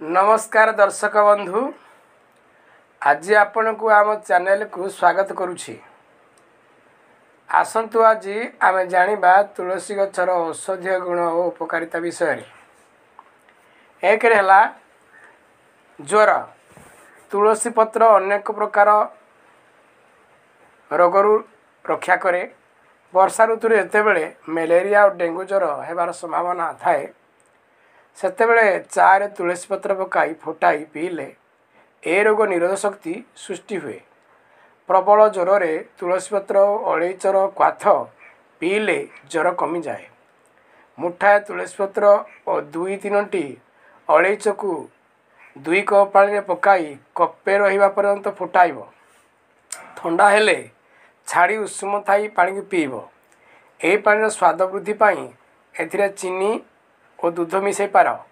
नमस्कार दर्शक बंधु, आज आपण को आम चैनल को स्वागत करुछि। आसंतु आज आम जानिबा तुलसी गछर औषधीय गुण और उपकारिता विषय। एक है ज्वर। तुलसी पत्र अनेक प्रकार रोगरू रक्षा करे। वर्षा ऋतु जेतेबेले मलेरिया और डेंगू ज्वर हेबार संभावना थाए सेतेबेले चारे तुलसी पत्र पकाई फुटाई पीले ए रोग निरोध शक्ति सृष्टि हुए। प्रबल ज्वर रे तुलसी पत्र अलैचर क्वाथ पीले ज्वर कमी जाए। मुठाए तुलसी पत्र और 2-3टी अलैच को 2 कप पानी रे पकाई कपे रहिबा पर्यंत फुटाइब। ठंडा हेले छाड़ी उषुम थाई पानी को पीब। ए पानी स्वाद वृद्धि पाई एथिरे चीनी और दूध मिसई पार।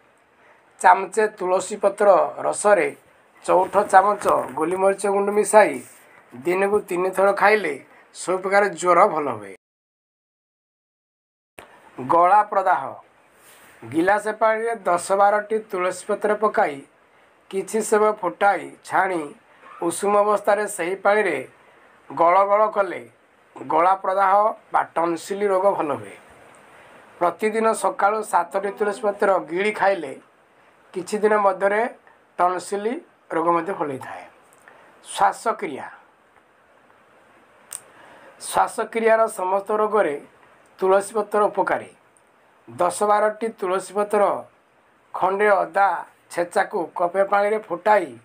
चामचे तुलसी पत्र रसरे चौठ चामच गोलमरीच गुंड मिसाई दिन को 3 थर खाइले सब प्रकार ज्वर भल हुए। गला प्रदाह। गिलास पानी रे 10-12टी तुलसी पत्र पकाई किछि समय फुटाई छाणी उषुम अवस्था सही पानी रे गल गल कले गला प्रदाह बा टन्सिल रोग भल हुए। प्रतिदिन सकाळु 7टी तुलसी पत्र गिड़ी खाइले किछि दिन मध्य टन्सिल रोग मध्य भल थाए। श्वासक्रिया। श्वासक्रियार समस्त रोगरे तुलसी पत्र उपकारी। 10-12टी तुलसी पत्र खंडे अदा छेचा को कपे पानी रे फुटाई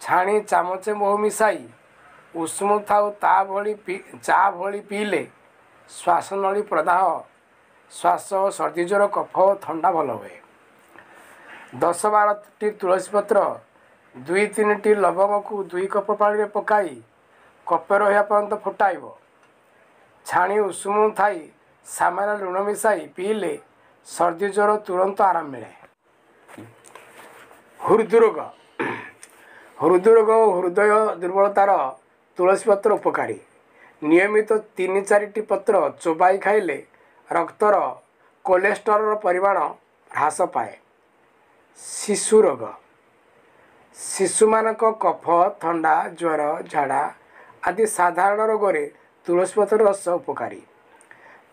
छाणी चामचे महू मिसाई उषुम थाउ चा भली पीले श्वासनली प्रदाह श्वास सर्दी ज्वर कफ ठंडा भल हुए। 10-12टी तुलसी पत्र 2-3टी लवंग को 2 कप पानी रे पकाई कपे रहिया पर्यंत फुटाइब। छाणी उषुम थाई सामान्य लुण मिसाई पीले सर्दी ज्वर तुरंत आराम मिले। हृदरोग। हृदरोग और हृदय दुर्बलतार तुलसी पत्र उपकारी। नियमित 3-4टी पत्र चोबाई खाइले रक्तर कोलेस्टेरोल परिमाण ह्रास पाए। शिशु रोग। शिशु मानक कफ ठंडा ज्वर झाड़ा आदि साधारण रोग रे तुलसी पत्र रस उपकारी।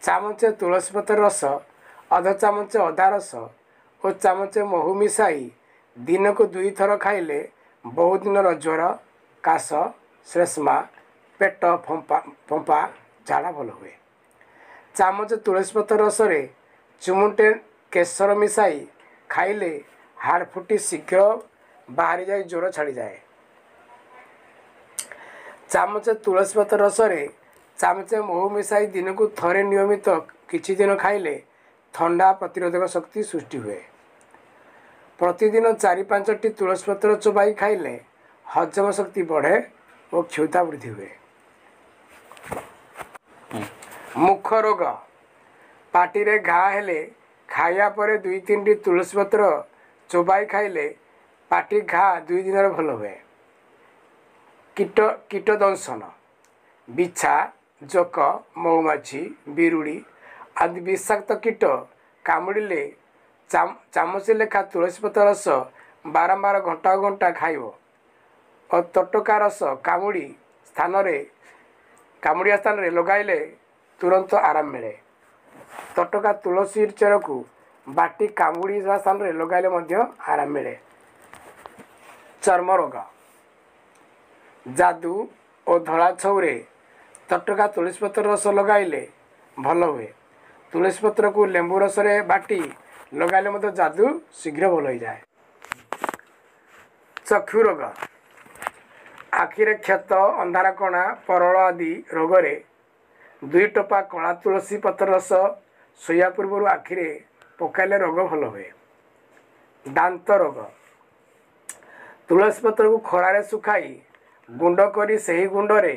चामचे तुलसी पत्र रस अध चामचे अदा रस और चामचे महू मिसाई दिन को 2 थर खाइले बहुत दिन ज्वर काश श्लेष्मा पेट फंपा झाड़ा भल हुए। चामच तुलसी पत्र रस रे चुमुटे केसर मिसाई खाइले हाड़ फुटी शीघ्र बाहरी जाए ज्वर छाड़ी जाए। चामच तुलसी पत्र रस रे चामचे महू मिसाई दिन को थरे नियमित किछि दिन खाइले ठंडा प्रतिरोधक शक्ति सृष्टि हुए। प्रतिदिन 4-5टी तुलसी पत्र चोबाई खाइले हजम शक्ति बढ़े और क्षमता वृद्धि हुए। मुख रोग। पाटी रे घा हेले खाया परे 2-3टी तुलसी पत्र चोबाई खाइले पाटी घा 2 दिन भल हुए। कीट दंशन। बिछा जोक मौमाछी बिरुड़ी आदि विषाक्त कीट कामुड़िले चामचे लेखा तुलसी पत्र रस बारंबार घंटा घंटा खाइब और तटका रस कामुड़िया स्थान रे लगाइले तुरंत आराम मिले। तटका तुलसी चेर को बाटी कामुड़िया स्थान रे लगाइले मध्य आराम मिले। चर्म रोग। जादू और धला छौरे तटका तुलसी पत्र रस लगाइले भल हुए। तुलसी पत्र को लेंबू रस रे बाटी लगाइले मध्य जादू शीघ्र भल हो जाए। चक्षु रोग। आखिरे क्षत अंधार कणा परल आदि रोगरे 2 टोपा कला तुलसी पत्र रस शोया पूर्व आखिरे पकाइले रोग भल हुए। दांत रोग। तुलसी पत्र को खरारे सुखाई गुंड करी सही गुंड रे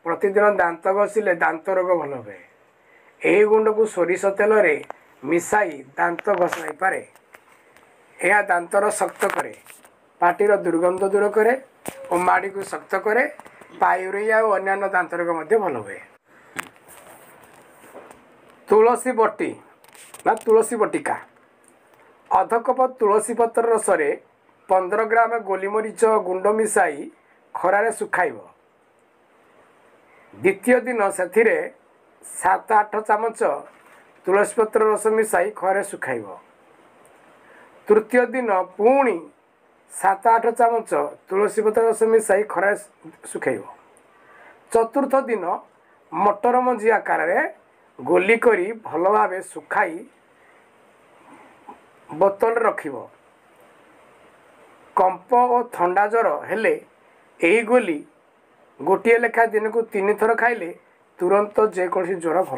प्रतिदिन दांत घषिले दांत रोग भल हुए। यही गुंड को सोरिष तेल रे मिसाई दांत घषाई पारे। यह दांतर शक्त करे, पाटीर दुर्गंध दूर करे और माड़ी को शक्त करे। पायुरिया और अन्य दांत रोग मध्य भल हुए। तुलसी बटी बा तुलसी बटिका। अध कप तुलसी पत्र रस 15 ଗ୍ରାମ ଗୋଲିମରିଚ ଗୁଣ୍ଡ ମିଶାଇ ଖରାରେ ଶୁଖାଇବ। ଦ୍ୱିତୀୟ ଦିନ ସେଥିରେ 7-8 ଚାମଚ ତୁଳସୀ ପତ୍ର ରସ ମିଶାଇ ଖରାରେ ଶୁଖାଇବ। ତୃତୀୟ ଦିନ ପୁଣି 7-8 ଚାମଚ ତୁଳସୀ ପତ୍ର ରସ ମିଶାଇ ଖରାରେ ଶୁଖାଇବ। ଚତୁର୍ଥ ଦିନ ମଟର ମଞ୍ଜି ଆକାରରେ ଗୋଲି କରି ଭଲ ଭାବେ ଶୁଖାଇ ବୋତଲରେ ରଖିବ। କମ୍ପ ଓ ଥଣ୍ଡା ଜ୍ୱର ହେଲେ ଏହି ଗୋଲି ଗୋଟିଏ ଲେଖା ଦିନକୁ 3 ଥର ଖାଇଲେ ତୁରନ୍ତ ଯେକୌଣସି ଜ୍ୱର ଭଲ